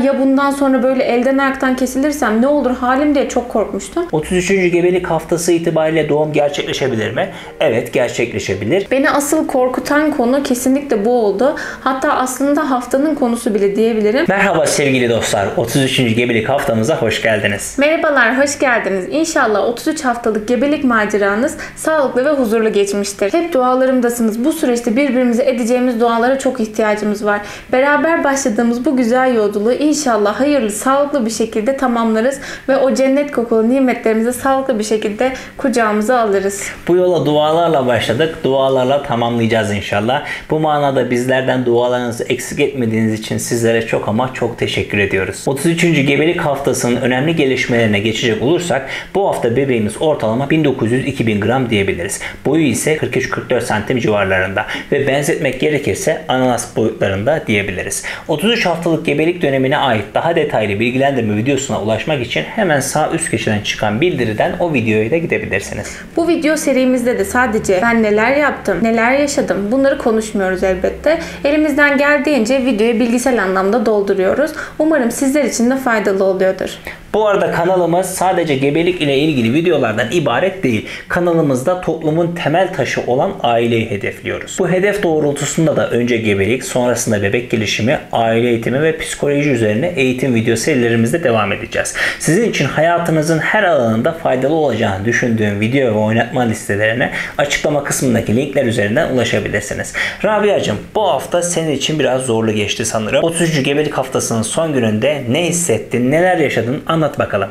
Ya bundan sonra böyle elden ayaktan kesilirsem ne olur halim diye çok korkmuştum. 33. gebelik haftası itibariyle doğum gerçekleşebilir mi? Evet, gerçekleşebilir. Beni asıl korkutan konu kesinlikle bu oldu. Hatta aslında haftanın konusu bile diyebilirim. Merhaba sevgili dostlar. 33. gebelik haftamıza hoş geldiniz. Merhabalar, hoş geldiniz. İnşallah 33 haftalık gebelik maceranız sağlıklı ve huzurlu geçmiştir. Hep dualarımdasınız. Bu süreçte birbirimize edeceğimiz dualara çok ihtiyacımız var. Beraber başladığımız bu güzel yolculuğu inşallah hayırlı, sağlıklı bir şekilde tamamlarız ve o cennet kokulu nimetlerimizi sağlıklı bir şekilde kucağımıza alırız. Bu yola dualarla başladık. Dualarla tamamlayacağız inşallah. Bu manada bizlerden dualarınızı eksik etmediğiniz için sizlere çok ama çok teşekkür ediyoruz. 33. gebelik haftasının önemli gelişmelerine geçecek olursak bu hafta bebeğimiz ortalama 1900-2000 gram diyebiliriz. Boyu ise 43-44 santim civarlarında ve benzetmek gerekirse ananas boyutlarında diyebiliriz. 33 haftalık gebelik dönemine ait daha detaylı bilgilendirme videosuna ulaşmak için hemen sağ üst köşeden çıkan bildiriden o videoya da gidebilirsiniz. Bu video serimizde de sadece ben neler yaptım, neler yaşadım bunları konuşmuyoruz elbette. Elimizden geldiğince videoyu bilgisel anlamda dolduruyoruz. Umarım sizler için de faydalı oluyordur. Bu arada kanalımız sadece gebelik ile ilgili videolardan ibaret değil. Kanalımızda toplumun temel taşı olan aileyi hedefliyoruz. Bu hedef doğrultusunda da önce gebelik, sonrasında bebek gelişimi, aile eğitimi ve psikoloji üzerine eğitim video serilerimizde devam edeceğiz. Sizin için hayatınızın her alanında faydalı olacağını düşündüğüm video ve oynatma listelerine açıklama kısmındaki linkler üzerinden ulaşabilirsiniz. Rabia'cığım, bu hafta senin için biraz zorlu geçti sanırım. 33. gebelik haftasının son gününde ne hissettin, neler yaşadın? Anlat bakalım.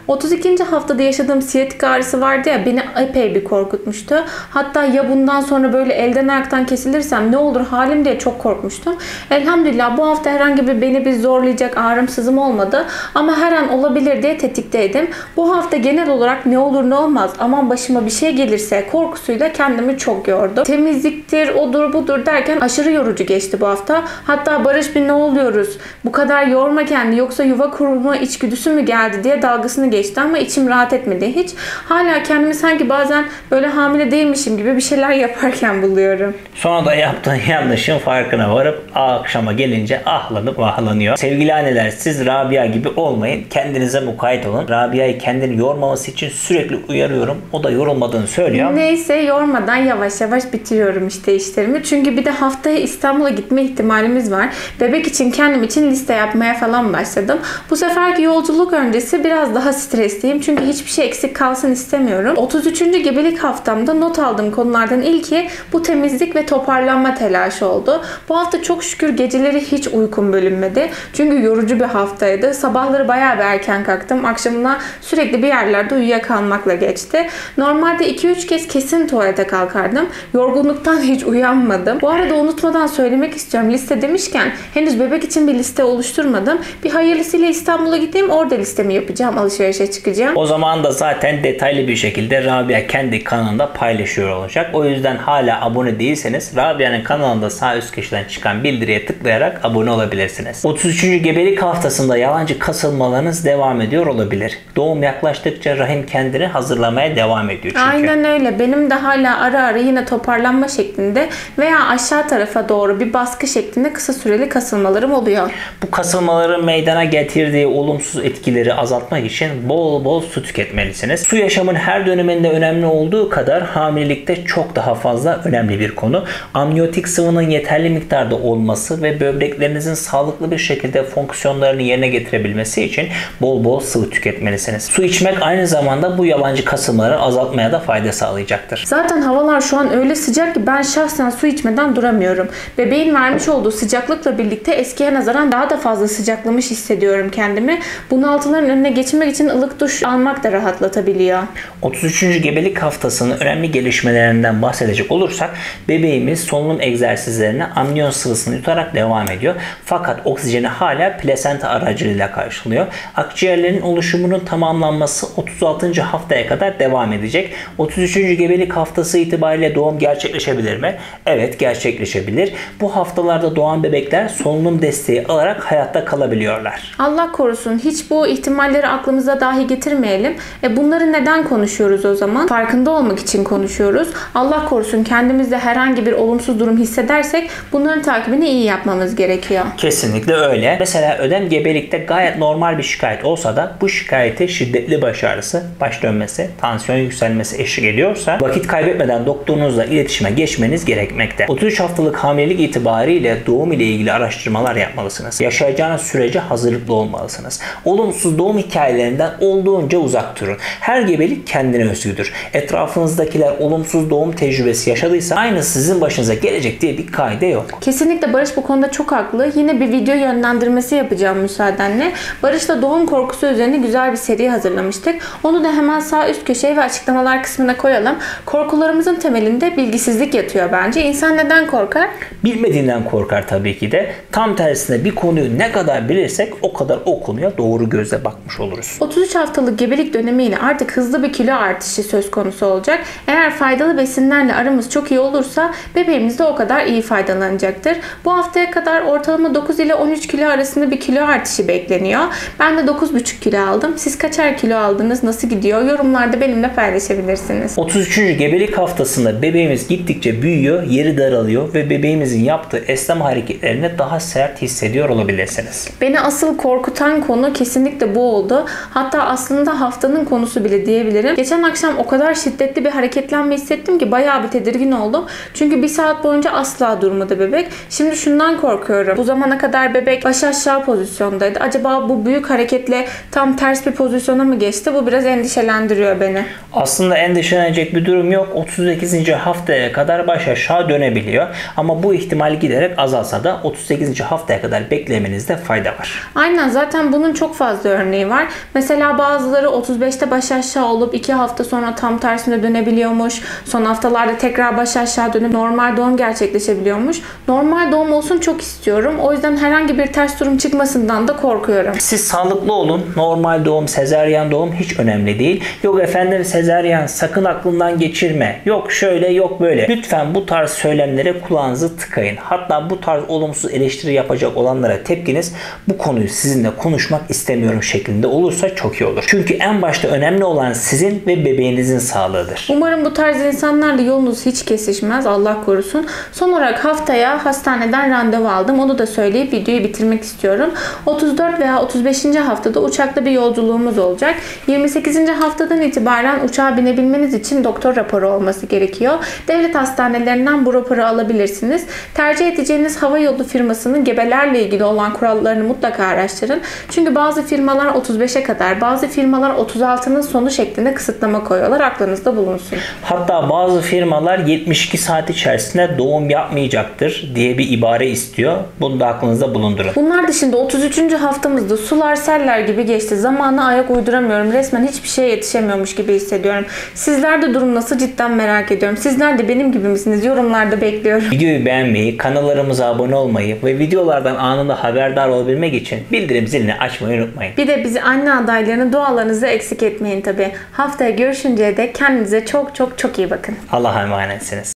32. haftada yaşadığım siyatik ağrısı vardı ya, beni epey bir korkutmuştu. Hatta ya bundan sonra böyle elden ayaktan kesilirsem ne olur halim diye çok korkmuştum. Elhamdülillah bu hafta herhangi beni bir zorlayacak ağrım sızım olmadı. Ama her an olabilir diye tetikteydim. Bu hafta genel olarak ne olur ne olmaz, aman başıma bir şey gelirse korkusuyla kendimi çok yordum. Temizliktir, odur budur derken aşırı yorucu geçti bu hafta. Hatta Barış bir ne oluyoruz, bu kadar yorma kendini yoksa yuva kurma içgüdüsü mü geldi diye dalgasını geçti ama içim rahat etmedi hiç. Hala kendimi sanki bazen böyle hamile değilmişim gibi bir şeyler yaparken buluyorum. Sonra da yaptığın yanlışın farkına varıp akşama gelince ahlanıp ahlanıyor. Sevgili anneler, siz Rabia gibi olmayın. Kendinize mukayyet olun. Rabia'yı kendini yormaması için sürekli uyarıyorum. O da yorulmadığını söylüyor. Neyse, yormadan yavaş yavaş bitiriyorum işte işlerimi. Çünkü bir de haftaya İstanbul'a gitme ihtimalimiz var. Bebek için kendim için liste yapmaya falan başladım. Bu seferki yolculuk öncesi biraz daha stresliyim. Çünkü hiçbir şey eksik kalsın istemiyorum. 33. gebelik haftamda not aldığım konulardan ilki bu temizlik ve toparlanma telaşı oldu. Bu hafta çok şükür geceleri hiç uykum bölünmedi. Çünkü yorucu bir haftaydı. Sabahları bayağı bir erken kalktım. Akşamına sürekli bir yerlerde uyuyakalmakla geçti. Normalde 2-3 kez kesin tuvalete kalkardım. Yorgunluktan hiç uyanmadım. Bu arada unutmadan söylemek istiyorum. Liste demişken henüz bebek için bir liste oluşturmadım. Bir hayırlısıyla İstanbul'a gideyim, orada listemi yapacağım, alışverişe çıkacağım. O zaman da zaten detaylı bir şekilde Rabia kendi kanalında paylaşıyor olacak. O yüzden hala abone değilseniz Rabia'nın kanalında sağ üst köşeden çıkan bildiriye tıklayarak abone olabilirsiniz. 33. gebelik haftasında yalancı kasılmalarınız devam ediyor olabilir. Doğum yaklaştıkça rahim kendini hazırlamaya devam ediyor çünkü. Aynen öyle. Benim de hala ara ara yine toparlanma şeklinde veya aşağı tarafa doğru bir baskı şeklinde kısa süreli kasılmalarım oluyor. Bu kasılmaların meydana getirdiği olumsuz etkileri azaltmak için bol bol su tüketmelisiniz. Su yaşamın her döneminde önemli olduğu kadar hamilelikte çok daha fazla önemli bir konu. Amniyotik sıvının yeterli miktarda olması ve böbreklerinizin sağlıklı bir şekilde fonksiyonlarını yerine getirebilmesi için bol bol sıvı tüketmelisiniz. Su içmek aynı zamanda bu yalancı kasılmaları azaltmaya da fayda sağlayacaktır. Zaten havalar şu an öyle sıcak ki ben şahsen su içmeden duramıyorum. Bebeğin vermiş olduğu sıcaklıkla birlikte eskiye nazaran daha da fazla sıcaklamış hissediyorum kendimi. Bunaltıların önüne geçmek için ılık duş almak da rahatlatabiliyor. 33. gebelik haftasının önemli gelişmelerinden bahsedecek olursak bebeğimiz solunum egzersizlerine amniyon sıvısını yutarak devam ediyor. Fakat oksijeni hala plasenta aracılığıyla karşılıyor. Akciğerlerin oluşumunun tamamlanması 36. haftaya kadar devam edecek. 33. gebelik haftası itibariyle doğum gerçekleşebilir mi? Evet, gerçekleşebilir. Bu haftalarda doğan bebekler solunum desteği alarak hayatta kalabiliyorlar. Allah korusun, hiç bu ihtimal ihtimalleri aklımıza dahi getirmeyelim. Bunları neden konuşuyoruz o zaman? Farkında olmak için konuşuyoruz. Allah korusun kendimizde herhangi bir olumsuz durum hissedersek bunların takibini iyi yapmamız gerekiyor. Kesinlikle öyle. Mesela ödem gebelikte gayet normal bir şikayet olsa da bu şikayete şiddetli baş ağrısı, baş dönmesi, tansiyon yükselmesi eşlik ediyorsa vakit kaybetmeden doktorunuzla iletişime geçmeniz gerekmekte. 33 haftalık hamilelik itibariyle doğum ile ilgili araştırmalar yapmalısınız. Yaşayacağınız sürece hazırlıklı olmalısınız. Olumsuz doğum hikayelerinden olduğunca uzak durun. Her gebelik kendine özgüdür. Etrafınızdakiler olumsuz doğum tecrübesi yaşadıysa aynı sizin başınıza gelecek diye bir kaide yok. Kesinlikle Barış bu konuda çok haklı. Yine bir video yönlendirmesi yapacağım müsaadenle. Barış'la doğum korkusu üzerine güzel bir seri hazırlamıştık. Onu da hemen sağ üst köşeye ve açıklamalar kısmına koyalım. Korkularımızın temelinde bilgisizlik yatıyor bence. İnsan neden korkar? Bilmediğinden korkar tabii ki de. Tam tersine bir konuyu ne kadar bilirsek o kadar o konuya doğru gözle bakmış oluruz. 33 haftalık gebelik dönemiyle artık hızlı bir kilo artışı söz konusu olacak. Eğer faydalı besinlerle aramız çok iyi olursa bebeğimiz de o kadar iyi faydalanacaktır. Bu haftaya kadar ortalama 9 ile 13 kilo arasında bir kilo artışı bekleniyor. Ben de 9,5 kilo aldım. Siz kaçar kilo aldınız? Nasıl gidiyor? Yorumlarda benimle paylaşabilirsiniz. 33. gebelik haftasında bebeğimiz gittikçe büyüyor, yeri daralıyor ve bebeğimizin yaptığı esneme hareketlerini daha sert hissediyor olabilirsiniz. Beni asıl korkutan konu kesinlikle bu oldu. Hatta aslında haftanın konusu bile diyebilirim. Geçen akşam o kadar şiddetli bir hareketlenme hissettim ki bayağı bir tedirgin oldum. Çünkü bir saat boyunca asla durmadı bebek. Şimdi şundan korkuyorum. Bu zamana kadar bebek baş aşağı pozisyondaydı. Acaba bu büyük hareketle tam ters bir pozisyona mı geçti? Bu biraz endişelendiriyor beni. Aslında endişelenecek bir durum yok. 38. haftaya kadar baş aşağı dönebiliyor. Ama bu ihtimal giderek azalsa da 38. haftaya kadar beklemenizde fayda var. Aynen, zaten bunun çok fazla örneği var. Mesela bazıları 35'te baş aşağı olup 2 hafta sonra tam tersine dönebiliyormuş. Son haftalarda tekrar baş aşağı dönüp normal doğum gerçekleşebiliyormuş. Normal doğum olsun çok istiyorum. O yüzden herhangi bir ters durum çıkmasından da korkuyorum. Siz sağlıklı olun. Normal doğum, sezaryen doğum hiç önemli değil. Yok efendim sezaryen sakın aklından geçirme. Yok şöyle yok böyle. Lütfen bu tarz söylemlere kulağınızı tıkayın. Hatta bu tarz olumsuz eleştiri yapacak olanlara tepkiniz bu konuyu sizinle konuşmak istemiyorum şeklinde olursa çok iyi olur. Çünkü en başta önemli olan sizin ve bebeğinizin sağlığıdır. Umarım bu tarz insanlarla yolunuz hiç kesişmez. Allah korusun. Son olarak haftaya hastaneden randevu aldım. Onu da söyleyip videoyu bitirmek istiyorum. 34 veya 35. haftada uçakta bir yolculuğumuz olacak. 28. haftadan itibaren uçağa binebilmeniz için doktor raporu olması gerekiyor. Devlet hastanelerinden bu raporu alabilirsiniz. Tercih edeceğiniz havayolu firmasının gebelerle ilgili olan kurallarını mutlaka araştırın. Çünkü bazı firmalar 35'e kadar, bazı firmalar 36'nın sonu şeklinde kısıtlama koyuyorlar. Aklınızda bulunsun. Hatta bazı firmalar 72 saat içerisinde doğum yapmayacaktır diye bir ibare istiyor. Bunu da aklınızda bulundurun. Bunlar dışında 33. haftamızda sular seller gibi geçti. Zamana ayak uyduramıyorum. Resmen hiçbir şeye yetişemiyormuş gibi hissediyorum. Sizlerde durum nasıl, cidden merak ediyorum. Sizler de benim gibi misiniz? Yorumlarda bekliyorum. Videoyu beğenmeyi, kanallarımıza abone olmayı ve videolardan anında haberdar olabilmek için bildirim zilini açmayı unutmayın. Bir de bizi anne adaylarını dualarınızı eksik etmeyin tabii. Haftaya görüşünceye dek kendinize çok çok çok iyi bakın. Allah'a emanetsiniz.